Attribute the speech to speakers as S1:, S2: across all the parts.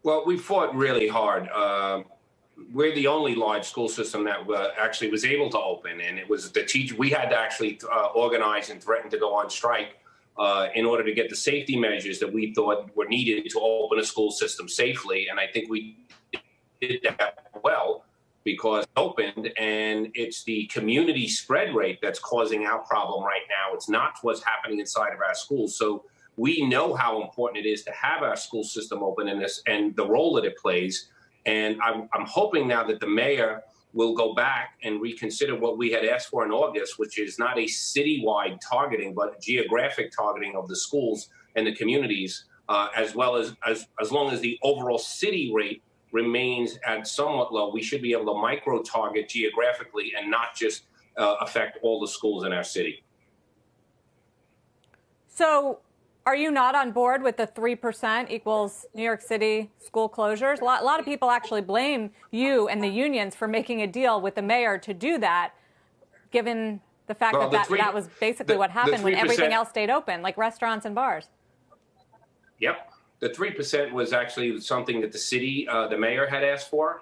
S1: Well, we fought really hard. We're the only large school system that actually was able to open, and it was the teacher. We had to actually organize and threaten to go on strike in order to get the safety measures that we thought were needed to open a school system safely. And I think we did that well because it opened, and it's the community spread rate that's causing our problem right now. It's not what's happening inside of our schools. So we know how important it is to have our school system open in this and the role that it plays. And I'm hoping now that the mayor will go back and reconsider what we had asked for in August, which is not a citywide targeting, but a geographic targeting of the schools and the communities, as well as long as the overall city rate remains at somewhat low, we should be able to micro target geographically and not just affect all the schools in our city.
S2: So are you not on board with the 3% equals New York City school closures? A lot of people actually blame you and the unions for making a deal with the mayor to do that, given the fact that was basically what happened when everything else stayed open, like restaurants and bars.
S1: Yep. The 3% was actually something that the city, the mayor had asked for.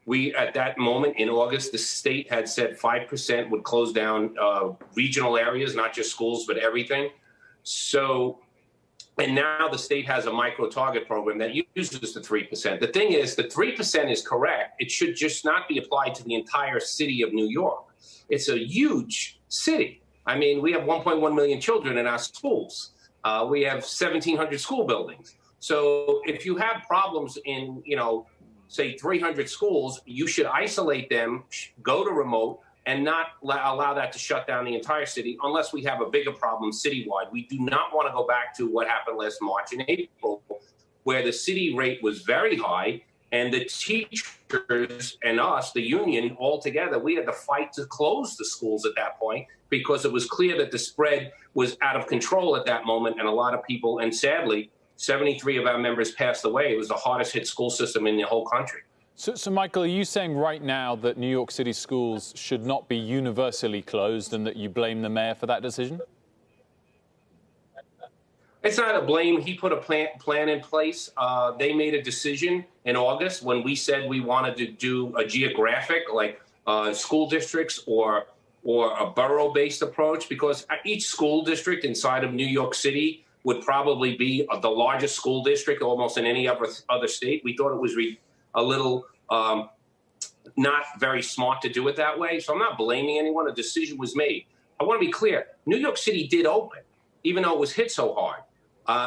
S1: We, at that moment in August, the state had said 5% would close down regional areas, not just schools, but everything. So, and now the state has a micro-target program that uses the 3%. The thing is, the 3% is correct. It should just not be applied to the entire city of New York. It's a huge city. I mean, we have 1.1 million children in our schools. We have 1,700 school buildings. So if you have problems in, say 300 schools, you should isolate them, go to remote, and not allow that to shut down the entire city unless we have a bigger problem citywide. We do not want to go back to what happened last March and April, where the city rate was very high, and the teachers and us, the union, all together, we had to fight to close the schools at that point because it was clear that the spread was out of control at that moment, and a lot of people, and sadly, 73 of our members passed away. It was the hardest hit school system in the whole country.
S3: So, Michael, are you saying right now that New York City schools should not be universally closed and that you blame the mayor for that decision?
S1: It's not a blame. He put a plan in place. They made a decision in August when we said we wanted to do a geographic, like school districts or a borough-based approach, because each school district inside of New York City would probably be the largest school district almost in any other state. We thought it was a little not very smart to do it that way. So I'm not blaming anyone. A decision was made. I want to be clear. New York City did open, even though it was hit so hard.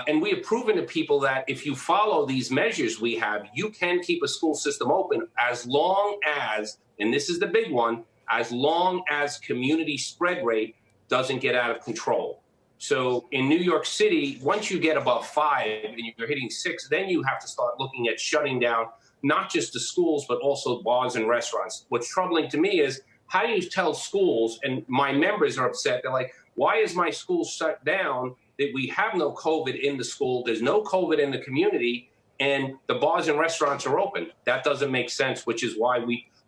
S1: And we have proven to people that if you follow these measures we have, you can keep a school system open as long as, and this is the big one, as long as community spread rate doesn't get out of control. So in New York City, once you get above 5 and you're hitting 6, then you have to start looking at shutting down not just the schools, but also bars and restaurants. What's troubling to me is, how do you tell schools, and my members are upset, they're like, why is my school shut down? That we have no COVID in the school, there's no COVID in the community, and the bars and restaurants are open. That doesn't make sense, which is why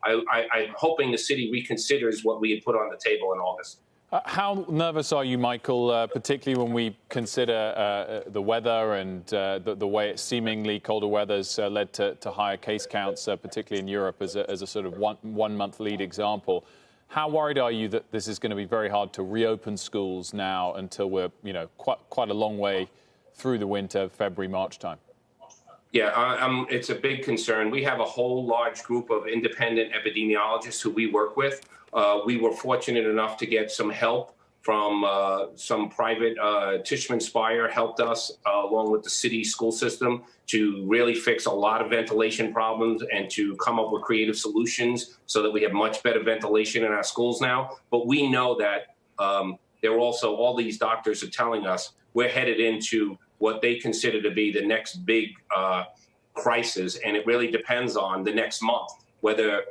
S1: I'm hoping the city reconsiders what we had put on the table in August.
S3: How nervous are you, Michael, particularly when we consider the weather and the way it seemingly colder weather's led to higher case counts, particularly in Europe, as a sort of one-month lead example? How worried are you that this is going to be very hard to reopen schools now until we're, quite a long way through the winter, February, March time?
S1: Yeah, it's a big concern. We have a whole large group of independent epidemiologists who we work with. We were fortunate enough to get some help from some private. Tishman Speyer helped us along with the city school system to really fix a lot of ventilation problems and to come up with creative solutions so that we have much better ventilation in our schools now. But we know that there are also, all these doctors are telling us we're headed into what they consider to be the next big crisis. And it really depends on the next month, whether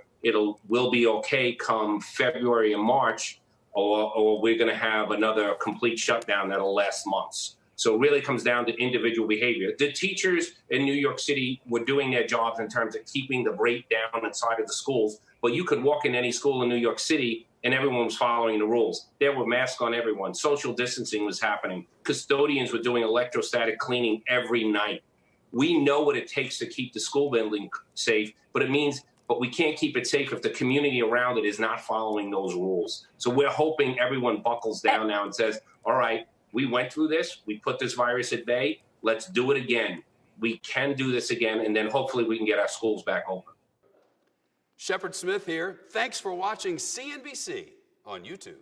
S1: will be okay come February and March, or we're going to have another complete shutdown that'll last months. So it really comes down to individual behavior. The teachers in New York City were doing their jobs in terms of keeping the rate down inside of the schools, but you could walk in any school in New York City and everyone was following the rules. There were masks on everyone. Social distancing was happening. Custodians were doing electrostatic cleaning every night. We know what it takes to keep the school building safe, but we can't keep it safe if the community around it is not following those rules. So we're hoping everyone buckles down now and says, all right, we went through this, we put this virus at bay, let's do it again. We can do this again, and then hopefully we can get our schools back open.
S4: Shepard Smith here. Thanks for watching CNBC on YouTube.